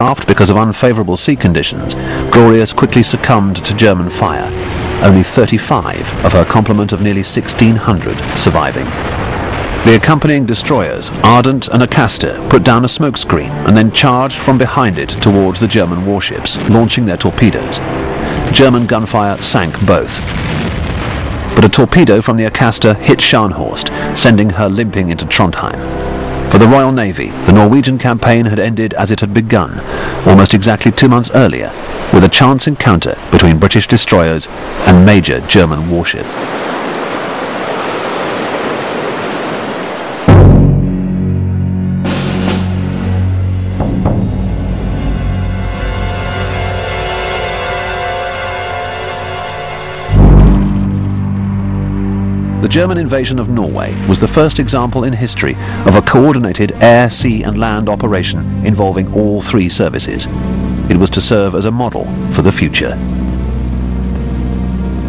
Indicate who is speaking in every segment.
Speaker 1: aft because of unfavourable sea conditions, Glorious quickly succumbed to German fire, only 35 of her complement of nearly 1,600 surviving. The accompanying destroyers, Ardent and Acasta, put down a smokescreen and then charged from behind it towards the German warships, launching their torpedoes. German gunfire sank both. But a torpedo from the Acasta hit Scharnhorst, sending her limping into Trondheim. For the Royal Navy, the Norwegian campaign had ended as it had begun, almost exactly 2 months earlier, with a chance encounter between British destroyers and major German warship. The German invasion of Norway was the first example in history of a coordinated air, sea and land operation involving all three services. It was to serve as a model for the future.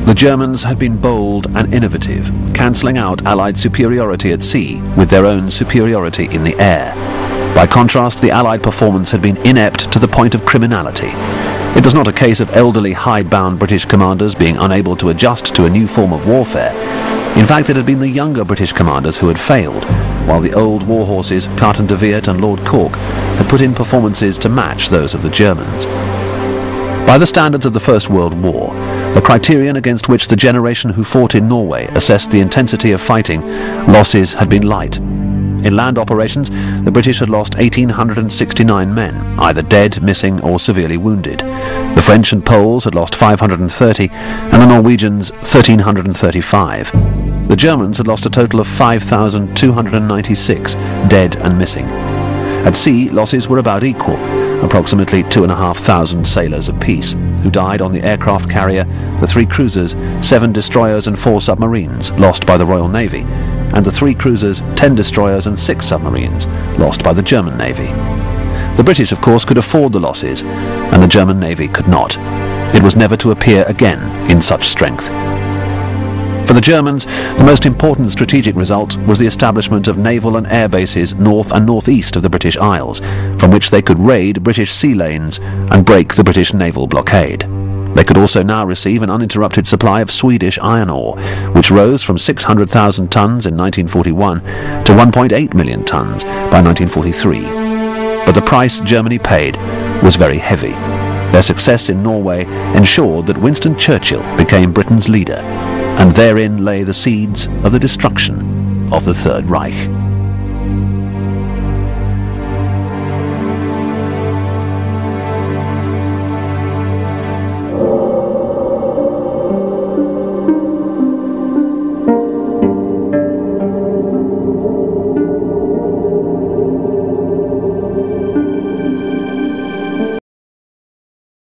Speaker 1: The Germans had been bold and innovative, cancelling out Allied superiority at sea with their own superiority in the air. By contrast, the Allied performance had been inept to the point of criminality. It was not a case of elderly hidebound British commanders being unable to adjust to a new form of warfare. In fact, it had been the younger British commanders who had failed, while the old warhorses, Carton de Weert and Lord Cork, had put in performances to match those of the Germans. By the standards of the First World War, the criterion against which the generation who fought in Norway assessed the intensity of fighting, losses had been light. In land operations, the British had lost 1,869 men, either dead, missing or severely wounded. The French and Poles had lost 530, and the Norwegians 1,335. The Germans had lost a total of 5,296, dead and missing. At sea, losses were about equal, approximately 2,500 sailors apiece, who died on the aircraft carrier, the 3 cruisers, 7 destroyers and 4 submarines, lost by the Royal Navy, and the 3 cruisers, 10 destroyers and 6 submarines, lost by the German Navy. The British, of course, could afford the losses, and the German Navy could not. It was never to appear again in such strength. For the Germans, the most important strategic result was the establishment of naval and air bases north and northeast of the British Isles, from which they could raid British sea lanes and break the British naval blockade. They could also now receive an uninterrupted supply of Swedish iron ore, which rose from 600,000 tons in 1941 to 1.8 million tons by 1943. But the price Germany paid was very heavy. Their success in Norway ensured that Winston Churchill became Britain's leader, and therein lay the seeds of the destruction of the Third Reich.